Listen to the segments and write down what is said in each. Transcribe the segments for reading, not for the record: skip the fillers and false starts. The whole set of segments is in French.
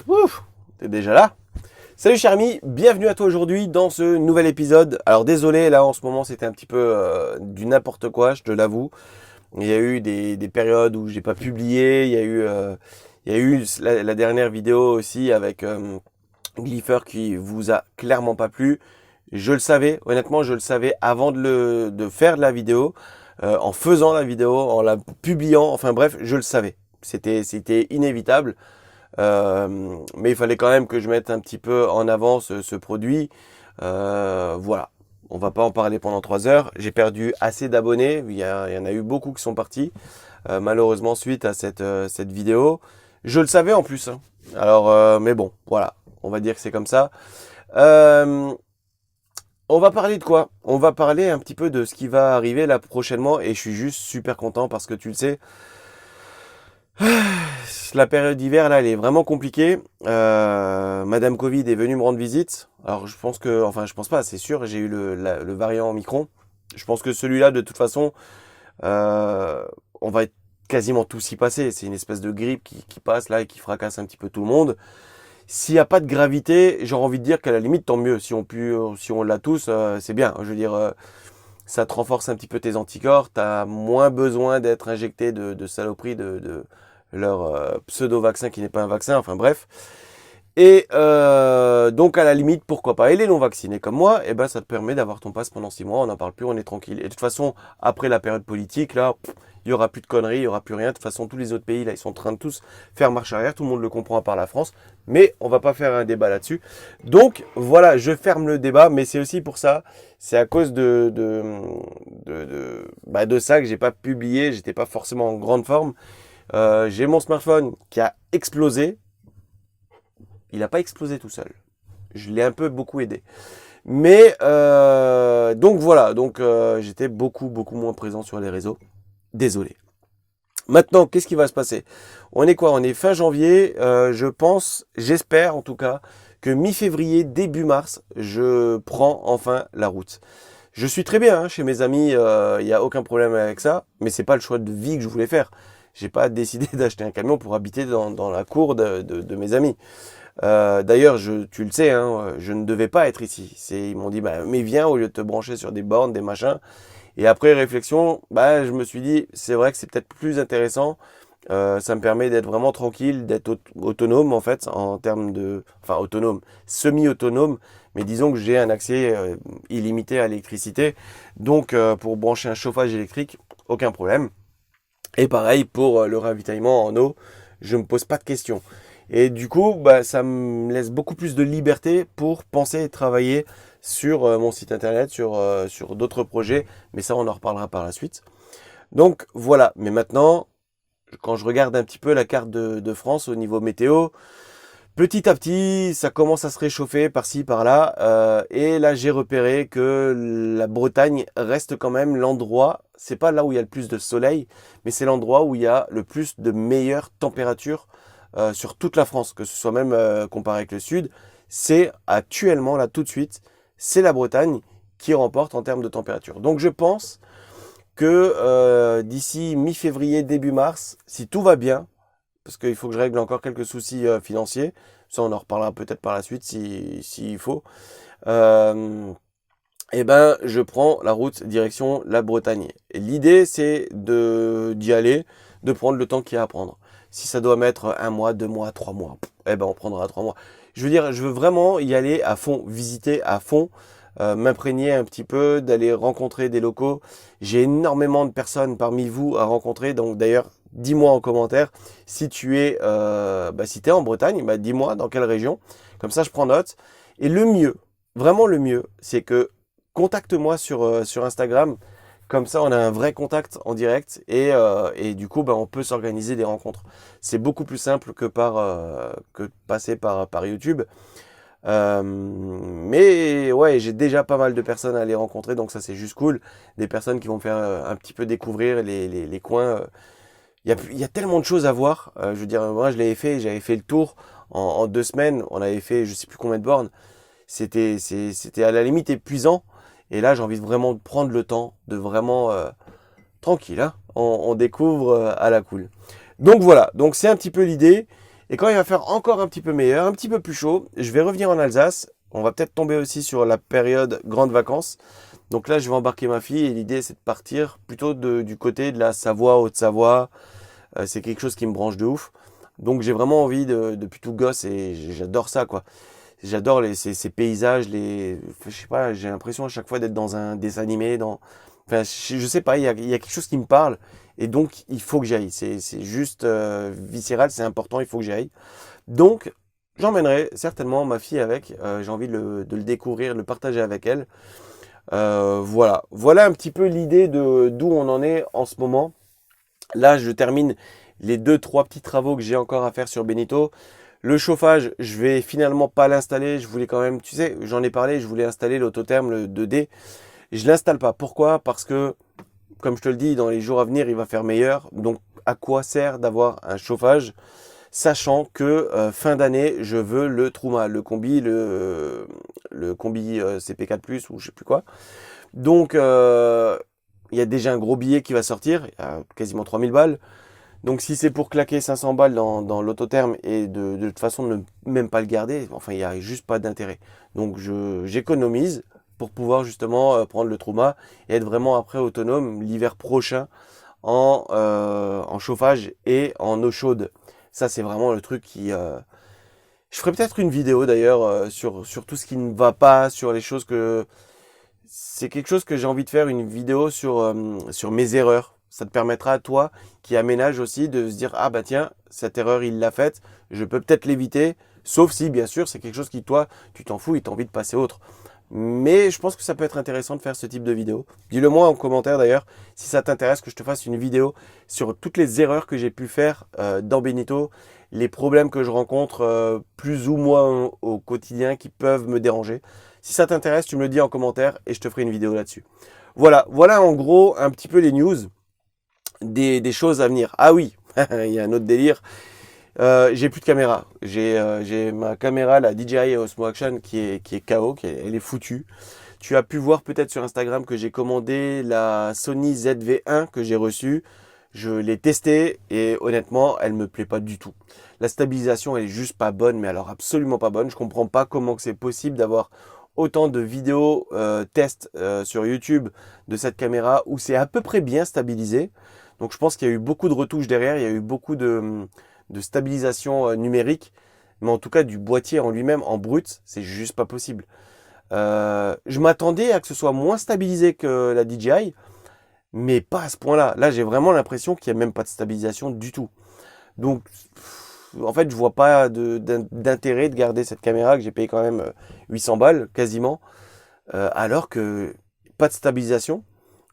Ouf, t'es déjà là? Salut cher ami, bienvenue à toi aujourd'hui dans ce nouvel épisode. Alors désolé, là en ce moment c'était un petit peu du n'importe quoi, je te l'avoue. Il y a eu des périodes où j'ai pas publié, il y a eu la dernière vidéo aussi avec Glypher qui vous a clairement pas plu. Je le savais, honnêtement je le savais avant de faire de la vidéo, en faisant la vidéo, en la publiant, enfin bref, je le savais. C'était inévitable. Mais il fallait quand même que je mette un petit peu en avant ce produit. Voilà. On va pas en parler pendant 3 heures. J'ai perdu assez d'abonnés. Il y en a eu beaucoup qui sont partis. Malheureusement, suite à cette vidéo. Je le savais en plus, hein. Alors, mais bon, voilà. On va dire que c'est comme ça. Euh, on va parler de quoi? On va parler un petit peu de ce qui va arriver là prochainement. Et je suis juste super content parce que tu le sais. La période d'hiver, là, elle est vraiment compliquée. Madame Covid est venue me rendre visite. Alors, je pense que, enfin, je pense pas, c'est sûr, j'ai eu le variant Omicron. Je pense que celui-là, de toute façon, euh, on va être quasiment tous y passer. C'est une espèce de grippe qui passe là et qui fracasse un petit peu tout le monde. S'il n'y a pas de gravité, j'aurais envie de dire qu'à la limite, tant mieux. Si on l'a tous, c'est bien. Je veux dire, ça te renforce un petit peu tes anticorps. T'as moins besoin d'être injecté de saloperies de leur pseudo-vaccin qui n'est pas un vaccin, enfin bref. Et donc à la limite, pourquoi pas. Et les non-vaccinés comme moi, eh ben, ça te permet d'avoir ton passe pendant 6 mois, on n'en parle plus, on est tranquille. Et de toute façon, après la période politique, là, il n'y aura plus de conneries, il n'y aura plus rien. De toute façon, tous les autres pays, là, ils sont en train de tous faire marche arrière, tout le monde le comprend à part la France. Mais on va pas faire un débat là-dessus. Donc voilà, je ferme le débat, mais c'est aussi pour ça, c'est à cause de ça que j'ai pas publié, j'étais pas forcément en grande forme. J'ai mon smartphone qui a explosé. Il n'a pas explosé tout seul. Je l'ai un peu beaucoup aidé. Mais donc voilà, donc j'étais beaucoup moins présent sur les réseaux. Désolé. Maintenant, qu'est-ce qui va se passer? On est quoi? On est fin janvier. Je pense, j'espère en tout cas, que mi-février, début mars, je prends enfin la route. Je suis très bien hein, chez mes amis, il n'y a aucun problème avec ça, mais c'est pas le choix de vie que je voulais faire. J'ai pas décidé d'acheter un camion pour habiter dans la cour de mes amis. D'ailleurs, tu le sais, hein, je ne devais pas être ici. Ils m'ont dit, bah, mais viens au lieu de te brancher sur des bornes, des machins. Et après réflexion, bah, je me suis dit, c'est vrai que c'est peut-être plus intéressant. Ça me permet d'être vraiment tranquille, d'être autonome en fait, en termes enfin autonome, semi-autonome. Mais disons que j'ai un accès illimité à l'électricité. Donc, pour brancher un chauffage électrique, aucun problème. Et pareil pour le ravitaillement en eau, je me pose pas de questions. Et du coup, bah, ça me laisse beaucoup plus de liberté pour penser et travailler sur mon site internet, sur d'autres projets. Mais ça, on en reparlera par la suite. Donc voilà. Mais maintenant, quand je regarde un petit peu la carte de France au niveau météo, petit à petit, ça commence à se réchauffer par-ci, par-là. Et là, j'ai repéré que la Bretagne reste quand même l'endroit, c'est pas là où il y a le plus de soleil, mais c'est l'endroit où il y a le plus de meilleures températures sur toute la France, que ce soit même comparé avec le sud. C'est actuellement, là, tout de suite, c'est la Bretagne qui remporte en termes de température. Donc je pense que d'ici mi-février, début mars, si tout va bien, parce qu'il faut que je règle encore quelques soucis financiers. Ça, on en reparlera peut-être par la suite s'il faut. Et ben, je prends la route direction la Bretagne. Et l'idée, c'est d'y aller, de prendre le temps qu'il y a à prendre. Si ça doit mettre 1 mois, 2 mois, 3 mois, eh ben, on prendra 3 mois. Je veux dire, je veux vraiment y aller à fond, visiter à fond, m'imprégner un petit peu, d'aller rencontrer des locaux. J'ai énormément de personnes parmi vous à rencontrer, donc d'ailleurs, dis-moi en commentaire si tu es, si t'es en Bretagne, bah, dis-moi dans quelle région. Comme ça, je prends note. Et le mieux, vraiment le mieux, c'est que contacte-moi sur Instagram. Comme ça, on a un vrai contact en direct et du coup, bah, on peut s'organiser des rencontres. C'est beaucoup plus simple que de passer par YouTube. Mais ouais, j'ai déjà pas mal de personnes à aller rencontrer, donc ça c'est juste cool. Des personnes qui vont me faire un petit peu découvrir les coins. Il y a tellement de choses à voir. Je veux dire, moi je l'avais fait, j'avais fait le tour en 2 semaines. On avait fait je sais plus combien de bornes. C'était à la limite épuisant. Et là, j'ai envie vraiment de prendre le temps, de vraiment tranquille, hein. On découvre à la cool. Donc voilà, donc c'est un petit peu l'idée. Et quand il va faire encore un petit peu meilleur, un petit peu plus chaud, je vais revenir en Alsace. On va peut-être tomber aussi sur la période grandes vacances. Donc là, je vais embarquer ma fille et l'idée, c'est de partir plutôt du côté de la Savoie, Haute-Savoie. C'est quelque chose qui me branche de ouf. Donc j'ai vraiment envie depuis tout gosse et j'adore ça, quoi. J'adore ces paysages, je sais pas, j'ai l'impression à chaque fois d'être dans un dessin animé, enfin, je sais pas, il y a quelque chose qui me parle et donc il faut que j'y aille. C'est juste viscéral, c'est important, il faut que j'y aille. Donc j'emmènerai certainement ma fille avec. J'ai envie de le découvrir, de le partager avec elle. Voilà un petit peu l'idée de d'où on en est en ce moment. Là, je termine les deux, trois petits travaux que j'ai encore à faire sur Benito. Le chauffage, je vais finalement pas l'installer. Je voulais quand même, tu sais, j'en ai parlé, je voulais installer l'autotherme, le 2D. Je l'installe pas. Pourquoi? Parce que, comme je te le dis, dans les jours à venir, il va faire meilleur. Donc, à quoi sert d'avoir un chauffage, sachant que fin d'année, je veux le Truma, le combi, le combi CP4+, ou je sais plus quoi. Donc, il y a déjà un gros billet qui va sortir, il y a quasiment 3000 balles. Donc si c'est pour claquer 500 balles dans l'autotherme et de toute façon ne même pas le garder, enfin il n'y a juste pas d'intérêt. Donc j'économise pour pouvoir justement prendre le Truma et être vraiment après autonome l'hiver prochain en chauffage et en eau chaude. Ça c'est vraiment le truc qui... Je ferai peut-être une vidéo d'ailleurs sur tout ce qui ne va pas, sur les choses que... C'est quelque chose que j'ai envie de faire, une vidéo sur mes erreurs. Ça te permettra à toi qui aménage aussi de se dire, ah bah tiens, cette erreur il l'a faite, je peux peut-être l'éviter, sauf si bien sûr c'est quelque chose qui toi tu t'en fous et tu as envie de passer autre. Mais je pense que ça peut être intéressant de faire ce type de vidéo. Dis-le moi en commentaire d'ailleurs si ça t'intéresse que je te fasse une vidéo sur toutes les erreurs que j'ai pu faire dans Benito, les problèmes que je rencontre plus ou moins au quotidien qui peuvent me déranger. Si ça t'intéresse, tu me le dis en commentaire et je te ferai une vidéo là-dessus. Voilà en gros un petit peu les news des choses à venir. Ah oui, il y a un autre délire. J'ai plus de caméra. J'ai ma caméra, la DJI Osmo Action, qui est KO, elle est foutue. Tu as pu voir peut-être sur Instagram que j'ai commandé la Sony ZV-1 que j'ai reçue. Je l'ai testée et honnêtement, elle me plaît pas du tout. La stabilisation, elle est juste pas bonne, mais alors absolument pas bonne. Je comprends pas comment c'est possible d'avoir autant de vidéos tests sur YouTube de cette caméra où c'est à peu près bien stabilisé. Donc je pense qu'il y a eu beaucoup de retouches derrière, il y a eu beaucoup de stabilisation numérique, mais en tout cas du boîtier en lui-même, en brut, c'est juste pas possible. Je m'attendais à que ce soit moins stabilisé que la DJI, mais pas à ce point-là. Là, j'ai vraiment l'impression qu'il n'y a même pas de stabilisation du tout. Donc, en fait, je vois pas d'intérêt de garder cette caméra que j'ai payé quand même 800 balles, quasiment, alors que pas de stabilisation.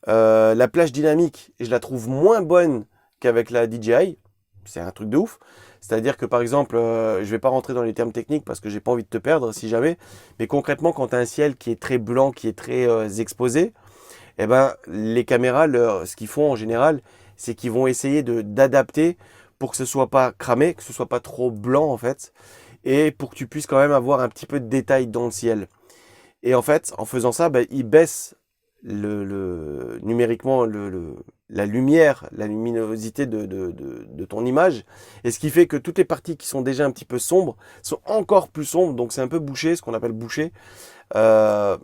La plage dynamique, je la trouve moins bonne qu'avec la DJI. C'est un truc de ouf. C'est-à-dire que par exemple, je vais pas rentrer dans les termes techniques parce que j'ai pas envie de te perdre si jamais. Mais concrètement, quand tu as un ciel qui est très blanc, qui est très exposé, eh ben les caméras, ce qu'ils font en général, c'est qu'ils vont essayer d'adapter pour que ce soit pas cramé, que ce soit pas trop blanc en fait, et pour que tu puisses quand même avoir un petit peu de détail dans le ciel. Et en fait, en faisant ça, ben, ils baissent numériquement la lumière, la luminosité de ton image. Et ce qui fait que toutes les parties qui sont déjà un petit peu sombres sont encore plus sombres. Donc c'est un peu bouché, ce qu'on appelle bouché. Euh,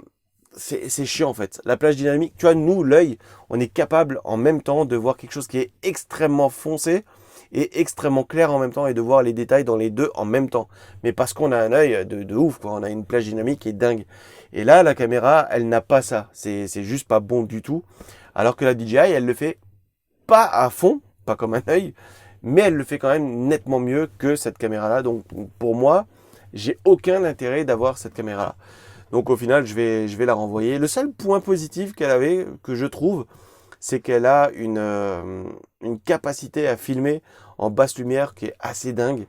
c'est chiant en fait. La plage dynamique, tu vois, nous, l'œil, on est capable en même temps de voir quelque chose qui est extrêmement foncé et extrêmement clair en même temps et de voir les détails dans les deux en même temps. Mais parce qu'on a un œil de ouf, quoi. On a une plage dynamique qui est dingue. Et là, la caméra, elle n'a pas ça. C'est juste pas bon du tout. Alors que la DJI, elle le fait pas à fond, pas comme un œil, mais elle le fait quand même nettement mieux que cette caméra-là. Donc pour moi, j'ai aucun intérêt d'avoir cette caméra-là. Donc au final, je vais la renvoyer. Le seul point positif qu'elle avait, que je trouve, c'est qu'elle a une capacité à filmer en basse lumière qui est assez dingue.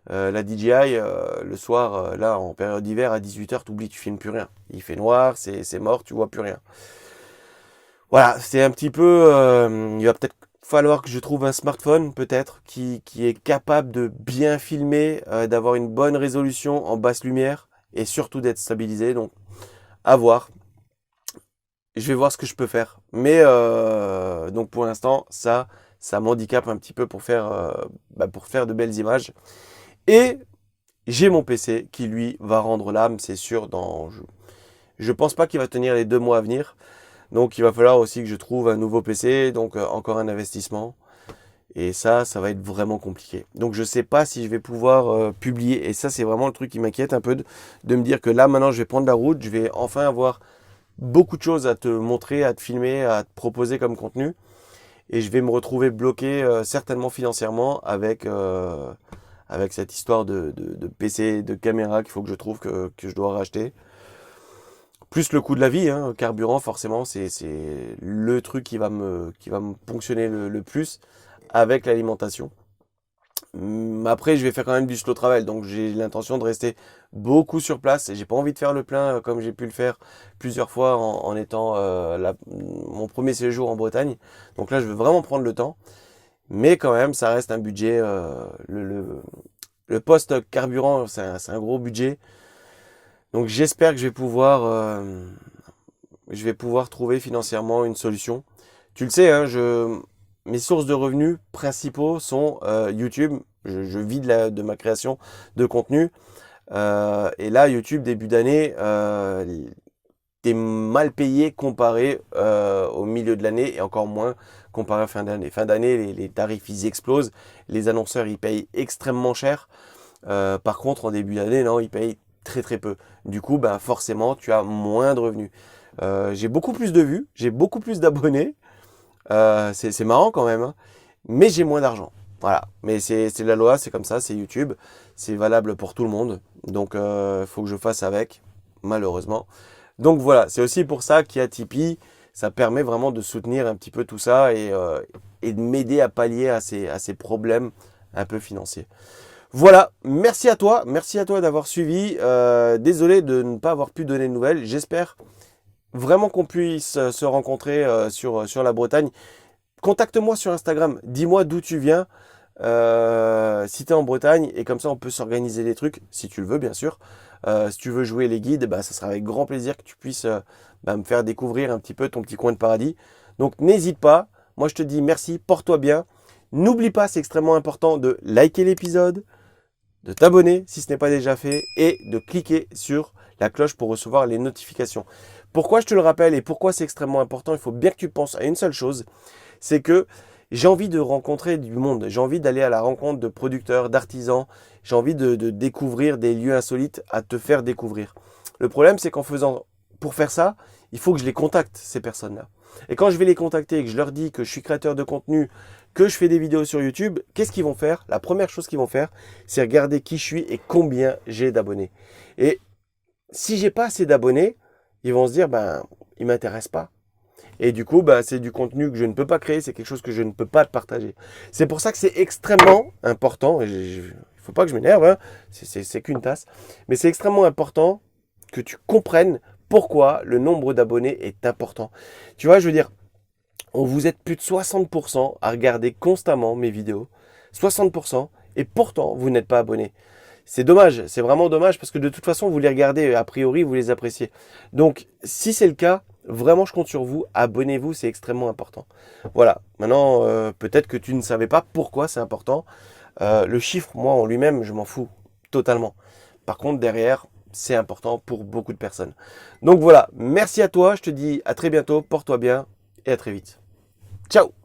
La DJI, le soir, là, en période d'hiver, à 18h, t'oublies, tu filmes plus rien. Il fait noir, c'est mort, tu vois plus rien. Voilà, c'est un petit peu... il va peut-être falloir que je trouve un smartphone, peut-être, qui est capable de bien filmer, d'avoir une bonne résolution en basse lumière, et surtout d'être stabilisé. Donc, à voir. Je vais voir ce que je peux faire. Mais, donc pour l'instant, ça m'handicape un petit peu pour faire de belles images. Et j'ai mon PC qui, lui, va rendre l'âme, c'est sûr. Je pense pas qu'il va tenir les 2 mois à venir. Donc, il va falloir aussi que je trouve un nouveau PC. Donc, encore un investissement. Et ça va être vraiment compliqué. Donc, je sais pas si je vais pouvoir publier. Et ça, c'est vraiment le truc qui m'inquiète un peu de me dire que là, maintenant, je vais prendre la route. Je vais enfin avoir beaucoup de choses à te montrer, à te filmer, à te proposer comme contenu. Et je vais me retrouver bloqué certainement financièrement avec cette histoire de PC, de caméra qu'il faut que je trouve que je dois racheter. Plus le coût de la vie, hein, carburant forcément, c'est le truc qui va me ponctionner le plus avec l'alimentation. Après, je vais faire quand même du slow travel, donc j'ai l'intention de rester beaucoup sur place. Et j'ai pas envie de faire le plein comme j'ai pu le faire plusieurs fois en étant mon premier séjour en Bretagne. Donc là, je veux vraiment prendre le temps. Mais quand même, ça reste un budget. Le poste carburant, c'est un gros budget. Donc j'espère que je vais pouvoir trouver financièrement une solution. Tu le sais, hein, mes sources de revenus principaux sont YouTube. Je vis de ma création de contenu. Et là, YouTube, début d'année, t'es mal payé comparé au milieu de l'année et encore moins comparé à fin d'année. Fin d'année, les tarifs, ils explosent. Les annonceurs, ils payent extrêmement cher. Par contre, en début d'année, non, ils payent très très peu. Du coup, ben, forcément, tu as moins de revenus. J'ai beaucoup plus de vues, j'ai beaucoup plus d'abonnés. C'est marrant quand même, hein. Mais j'ai moins d'argent. Voilà. Mais c'est la loi, c'est comme ça, c'est YouTube. C'est valable pour tout le monde. Donc, il faut que je fasse avec, malheureusement. Donc voilà, c'est aussi pour ça qu'il y a Tipeee. Ça permet vraiment de soutenir un petit peu tout ça et de m'aider à pallier à ces problèmes un peu financiers. Voilà, merci à toi d'avoir suivi. Désolé de ne pas avoir pu donner de nouvelles. J'espère vraiment qu'on puisse se rencontrer sur la Bretagne. Contacte-moi sur Instagram, dis-moi d'où tu viens, si tu es en Bretagne, et comme ça on peut s'organiser des trucs, si tu le veux bien sûr. Si tu veux jouer les guides, bah, ça sera avec grand plaisir que tu puisses me faire découvrir un petit peu ton petit coin de paradis. Donc n'hésite pas, moi je te dis merci, porte-toi bien. N'oublie pas, c'est extrêmement important de liker l'épisode, de t'abonner si ce n'est pas déjà fait et de cliquer sur la cloche pour recevoir les notifications. Pourquoi je te le rappelle et pourquoi c'est extrêmement important? Il faut bien que tu penses à une seule chose, c'est que j'ai envie de rencontrer du monde, j'ai envie d'aller à la rencontre de producteurs, d'artisans, j'ai envie de découvrir des lieux insolites à te faire découvrir. Le problème, c'est pour faire ça, il faut que je les contacte, ces personnes-là. Et quand je vais les contacter et que je leur dis que je suis créateur de contenu, que je fais des vidéos sur YouTube, qu'est-ce qu'ils vont faire? La première chose qu'ils vont faire, c'est regarder qui je suis et combien j'ai d'abonnés. Et si j'ai pas assez d'abonnés, ils vont se dire, ben, il m'intéresse pas. Et du coup, ben, c'est du contenu que je ne peux pas créer, c'est quelque chose que je ne peux pas partager. C'est pour ça que c'est extrêmement important, et il ne faut pas que je m'énerve, hein, c'est qu'une tasse, mais c'est extrêmement important que tu comprennes pourquoi le nombre d'abonnés est important. Tu vois, je veux dire, vous êtes plus de 60% à regarder constamment mes vidéos, 60%, et pourtant, vous n'êtes pas abonné. C'est dommage, c'est vraiment dommage parce que de toute façon, vous les regardez, a priori, vous les appréciez. Donc, si c'est le cas, vraiment, je compte sur vous. Abonnez-vous, c'est extrêmement important. Voilà, maintenant, peut-être que tu ne savais pas pourquoi c'est important. Le chiffre, moi, en lui-même, je m'en fous totalement. Par contre, derrière, c'est important pour beaucoup de personnes. Donc voilà, merci à toi, je te dis à très bientôt, porte-toi bien et à très vite. Ciao!